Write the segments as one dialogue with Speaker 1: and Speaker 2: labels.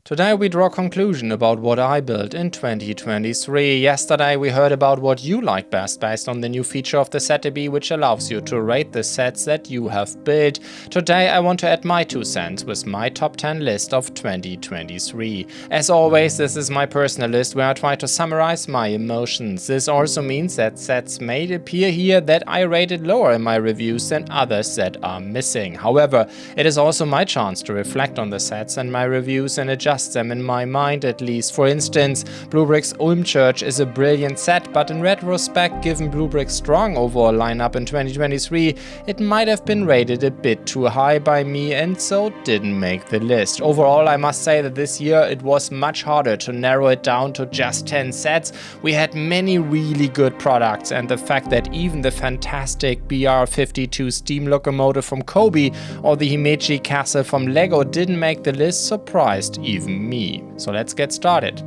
Speaker 1: Today we draw a conclusion about what I built in 2023. Yesterday we heard about what you like best based on the new feature of the SetDB, which allows you to rate the sets that you have built. Today I want to add my 2 cents with my top 10 list of 2023. As always, this is my personal list where I try to summarize my emotions. This also means that sets may appear here that I rated lower in my reviews than others that are missing. However, it is also my chance to reflect on the sets and my reviews and adjust them in my mind at least. For instance, Bluebrick's Ulm Church is a brilliant set, but in retrospect, given Bluebrick's strong overall lineup in 2023, it might have been rated a bit too high by me and so didn't make the list. Overall, I must say that this year it was much harder to narrow it down to just 10 sets. We had many really good products, and the fact that even the fantastic BR-52 steam locomotive from Kobe or the Himeji castle from Lego didn't make the list surprised even me. So let's get started.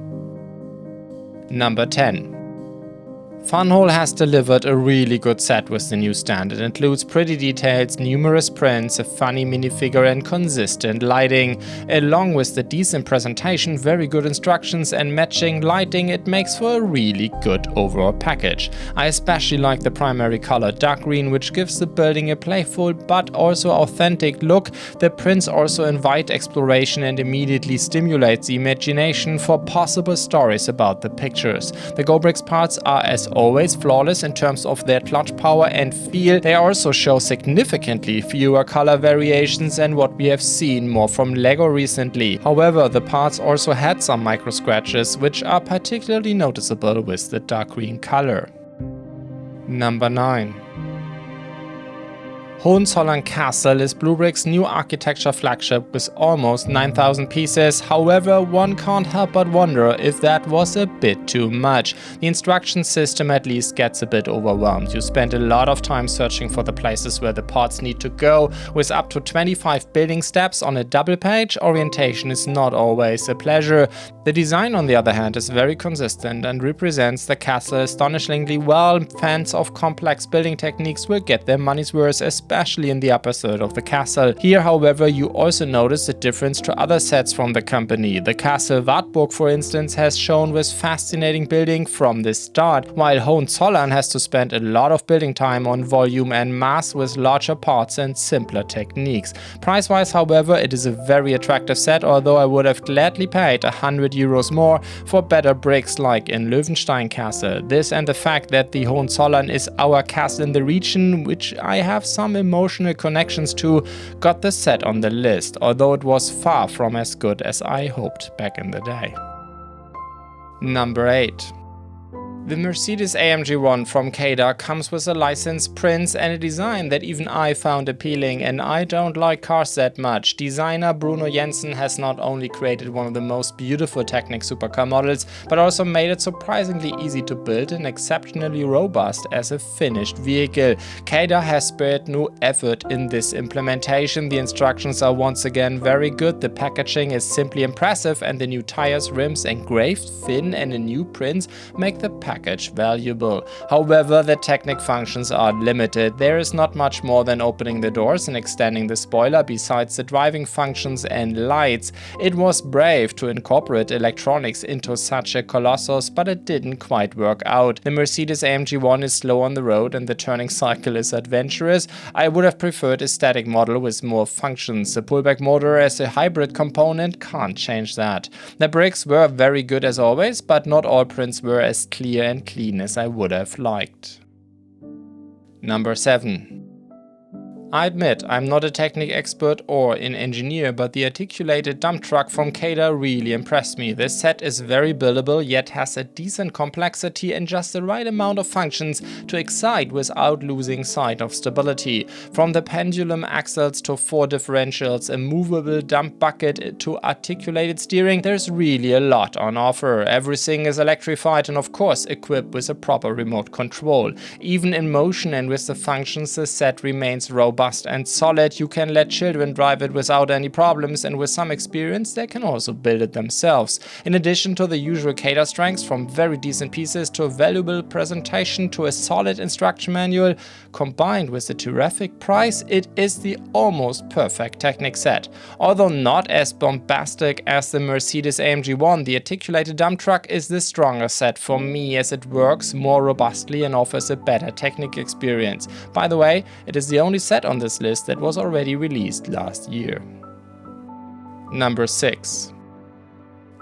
Speaker 1: Number 10. Funhole has delivered a really good set with the new stand. It includes pretty details, numerous prints, a funny minifigure and consistent lighting. Along with the decent presentation, very good instructions and matching lighting, it makes for a really good overall package. I especially like the primary color dark green, which gives the building a playful but also authentic look. The prints also invite exploration and immediately stimulate the imagination for possible stories about the pictures. The GoBricks parts are as always flawless in terms of their clutch power and feel. They also show significantly fewer color variations than what we have seen more from Lego recently. However, the parts also had some micro scratches, which are particularly noticeable with the dark green color. Number 9. Hohenzollern Castle is Bluebrick's new architecture flagship with almost 9,000 pieces. However, one can't help but wonder if that was a bit too much. The instruction system at least gets a bit overwhelmed. You spend a lot of time searching for the places where the parts need to go. With up to 25 building steps on a double page, orientation is not always a pleasure. The design, on the other hand, is very consistent and represents the castle astonishingly well. Fans of complex building techniques will get their money's worth, especially in the upper third of the castle. Here, however, you also notice the difference to other sets from the company. The castle Wartburg, for instance, has shown with fascinating building from the start, while Hohenzollern has to spend a lot of building time on volume and mass with larger parts and simpler techniques. Price-wise, however, it is a very attractive set, although I would have gladly paid €100 more for better bricks like in Löwenstein Castle. This and the fact that the Hohenzollern is our castle in the region, which I have some emotional connections to, got the set on the list, although it was far from as good as I hoped back in the day. Number 8. The Mercedes-AMG One from Cada comes with a licensed print and a design that even I found appealing, and I don't like cars that much. Designer Bruno Jensen has not only created one of the most beautiful Technic supercar models, but also made it surprisingly easy to build and exceptionally robust as a finished vehicle. Cada has spared no effort in this implementation. The instructions are once again very good, the packaging is simply impressive, and the new tires, rims, engraved fin and a new print make the package valuable. However, the Technic functions are limited. There is not much more than opening the doors and extending the spoiler besides the driving functions and lights. It was brave to incorporate electronics into such a colossus, but it didn't quite work out. The Mercedes-AMG One is slow on the road and the turning cycle is adventurous. I would have preferred a static model with more functions. The pullback motor as a hybrid component can't change that. The bricks were very good as always, but not all prints were as clear and clean as I would have liked. Number 7. I admit, I'm not a Technic expert or an engineer, but the articulated dump truck from Cada really impressed me. This set is very buildable, yet has a decent complexity and just the right amount of functions to excite without losing sight of stability. From the pendulum axles to 4 differentials, a movable dump bucket to articulated steering, there's really a lot on offer. Everything is electrified and of course equipped with a proper remote control. Even in motion and with the functions, the set remains robust robust and solid. You can let children drive it without any problems, and with some experience they can also build it themselves. In addition to the usual CADA strengths, from very decent pieces to a valuable presentation to a solid instruction manual, combined with the terrific price, it is the almost perfect Technic set. Although not as bombastic as the Mercedes-AMG One, the articulated dump truck is the stronger set for me, as it works more robustly and offers a better Technic experience. By the way, it is the only set on this list that was already released last year. Number 6.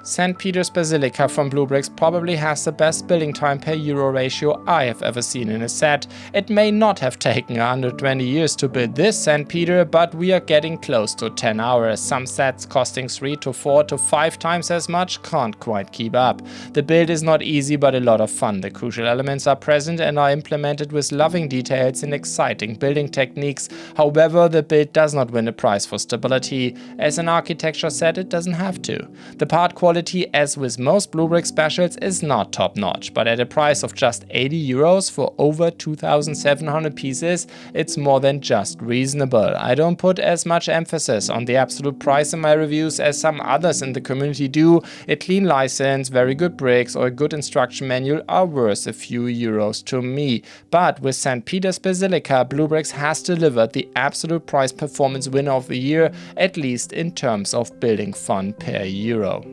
Speaker 1: St. Peter's Basilica from Bluebricks probably has the best building time per euro ratio I have ever seen in a set. It may not have taken 120 years to build this St. Peter, but we are getting close to 10 hours. Some sets costing 3 to 4 to 5 times as much can't quite keep up. The build is not easy, but a lot of fun. The crucial elements are present and are implemented with loving details and exciting building techniques. However, the build does not win a prize for stability. As an architecture set, it doesn't have to. The part quality, as with most Bluebricks specials, is not top-notch, but at a price of just 80 euros for over 2,700 pieces, it's more than just reasonable. I don't put as much emphasis on the absolute price in my reviews as some others in the community do. A clean license, very good bricks, or a good instruction manual are worth a few euros to me. But with St. Peter's Basilica, Bluebricks has delivered the absolute price performance winner of the year, at least in terms of building fun per euro.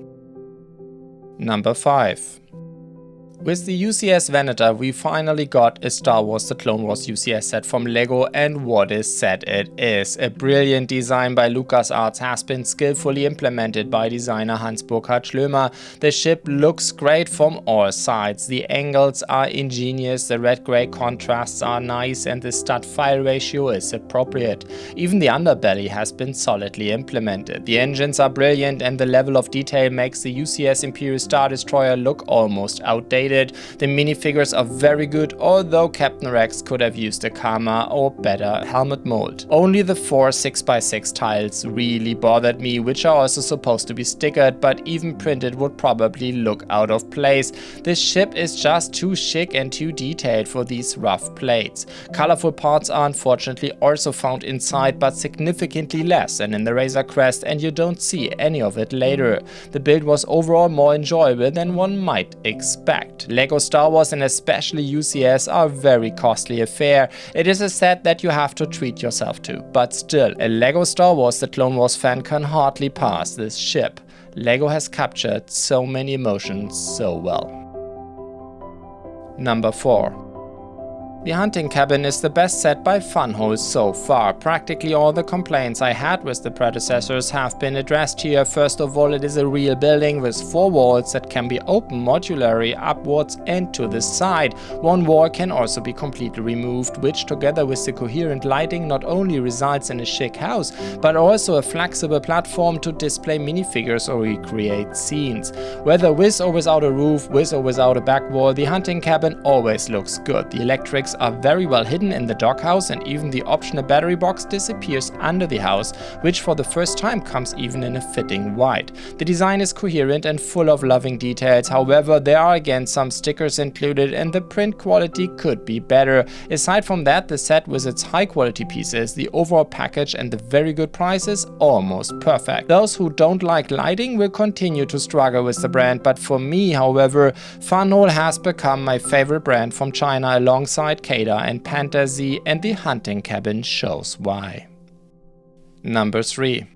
Speaker 1: Number 5. With the UCS Venator, we finally got a Star Wars The Clone Wars UCS set from LEGO, and what a set it is. A brilliant design by LucasArts has been skillfully implemented by designer Hans-Burkhard Schlömer. The ship looks great from all sides. The angles are ingenious, the red-grey contrasts are nice, and the stud-file ratio is appropriate. Even the underbelly has been solidly implemented. The engines are brilliant, and the level of detail makes the UCS Imperial Star Destroyer look almost outdated. The minifigures are very good, although Captain Rex could have used a Karma or better helmet mold. Only the 4 6x6 tiles really bothered me, which are also supposed to be stickered, but even printed would probably look out of place. This ship is just too chic and too detailed for these rough plates. Colorful parts are unfortunately also found inside, but significantly less than in the Razor Crest, and you don't see any of it later. The build was overall more enjoyable than one might expect. LEGO Star Wars and especially UCS are a very costly affair. It is a set that you have to treat yourself to, but still, a LEGO Star Wars The Clone Wars fan can hardly pass this ship. LEGO has captured so many emotions so well. Number 4. The hunting cabin is the best set by Funholes so far. Practically all the complaints I had with the predecessors have been addressed here. First of all, it is a real building with 4 walls that can be opened modularly upwards and to the side. One wall can also be completely removed, which together with the coherent lighting not only results in a chic house, but also a flexible platform to display minifigures or recreate scenes. Whether with or without a roof, with or without a back wall, the hunting cabin always looks good. The electrics are very well hidden in the doghouse, and even the optional battery box disappears under the house, which for the first time comes even in a fitting white. The design is coherent and full of loving details. However, there are again some stickers included and the print quality could be better. Aside from that, the set with its high quality pieces, the overall package and the very good price is almost perfect. Those who don't like lighting will continue to struggle with the brand, but for me, however, Funhole has become my favorite brand from China alongside CADA and Fantasy, and the hunting cabin shows why. Number 3.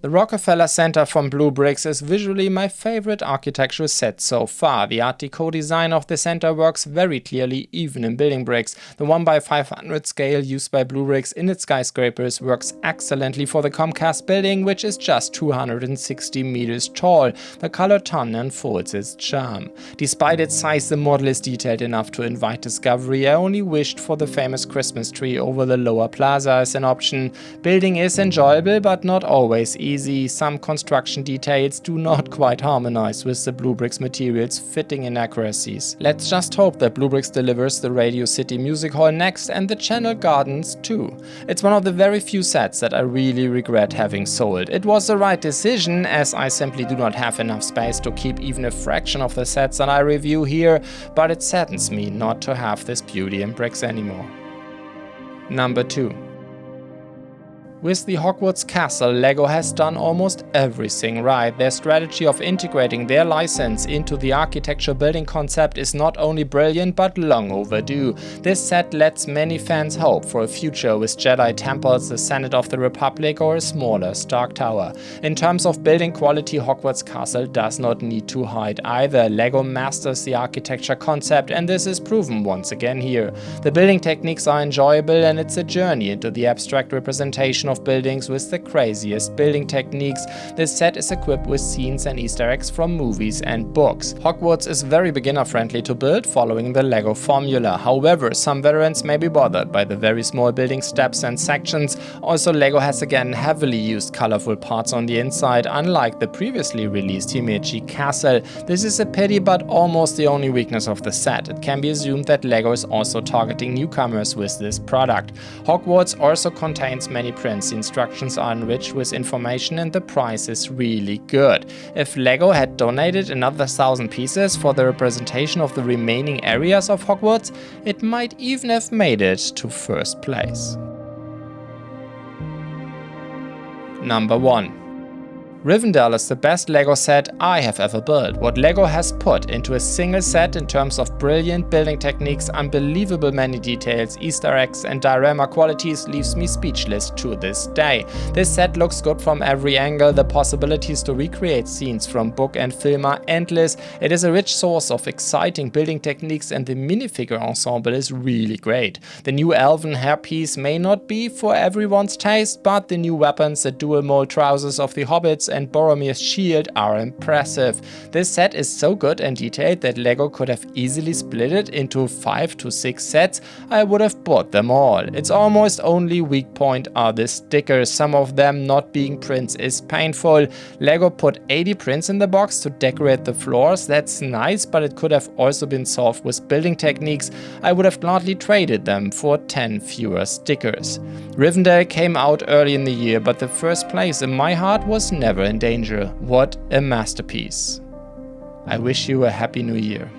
Speaker 1: The Rockefeller Center from Bluebricks is visually my favorite architectural set so far. The Art Deco design of the center works very clearly even in building bricks. The 1x500 scale used by Bluebricks in its skyscrapers works excellently for the Comcast building, which is just 260 meters tall. The color ton unfolds its charm. Despite its size, the model is detailed enough to invite discovery. I only wished for the famous Christmas tree over the lower plaza as an option. Building is enjoyable, but not always easy. Some construction details do not quite harmonize with the Bluebricks materials, fitting inaccuracies. Let's just hope that Bluebricks delivers the Radio City Music Hall next and the Channel Gardens too. It's one of the very few sets that I really regret having sold. It was the right decision, as I simply do not have enough space to keep even a fraction of the sets that I review here, but it saddens me not to have this beauty in bricks anymore. Number 2. With the Hogwarts castle, LEGO has done almost everything right. Their strategy of integrating their license into the architecture building concept is not only brilliant but long overdue. This set lets many fans hope for a future with Jedi temples, the Senate of the Republic, or a smaller Stark Tower. In terms of building quality, Hogwarts castle does not need to hide either. LEGO masters the architecture concept, and this is proven once again here. The building techniques are enjoyable, and it's a journey into the abstract representation of buildings with the craziest building techniques. This set is equipped with scenes and Easter eggs from movies and books. Hogwarts is very beginner friendly to build, following the LEGO formula. However, some veterans may be bothered by the very small building steps and sections. Also, LEGO has again heavily used colorful parts on the inside, unlike the previously released Himeji castle. This is a pity, but almost the only weakness of the set. It can be assumed that LEGO is also targeting newcomers with this product. Hogwarts also contains many prints. The instructions are enriched with information and the price is really good. If LEGO had donated another 1,000 pieces for the representation of the remaining areas of Hogwarts, it might even have made it to first place. Number 1. Rivendell is the best LEGO set I have ever built. What LEGO has put into a single set in terms of brilliant building techniques, unbelievable many details, Easter eggs and diorama qualities leaves me speechless to this day. This set looks good from every angle. The possibilities to recreate scenes from book and film are endless. It is a rich source of exciting building techniques, and the minifigure ensemble is really great. The new elven hairpiece may not be for everyone's taste, but the new weapons, the dual mold trousers of the hobbits and Boromir's shield are impressive. This set is so good and detailed that LEGO could have easily split it into 5 to 6 sets. I would have bought them all. Its almost only weak point are the stickers. Some of them not being prints is painful. LEGO put 80 prints in the box to decorate the floors. That's nice, but it could have also been solved with building techniques. I would have gladly traded them for 10 fewer stickers. Rivendell came out early in the year, but the first place in my heart was never in danger. What a masterpiece. I wish you a happy new year.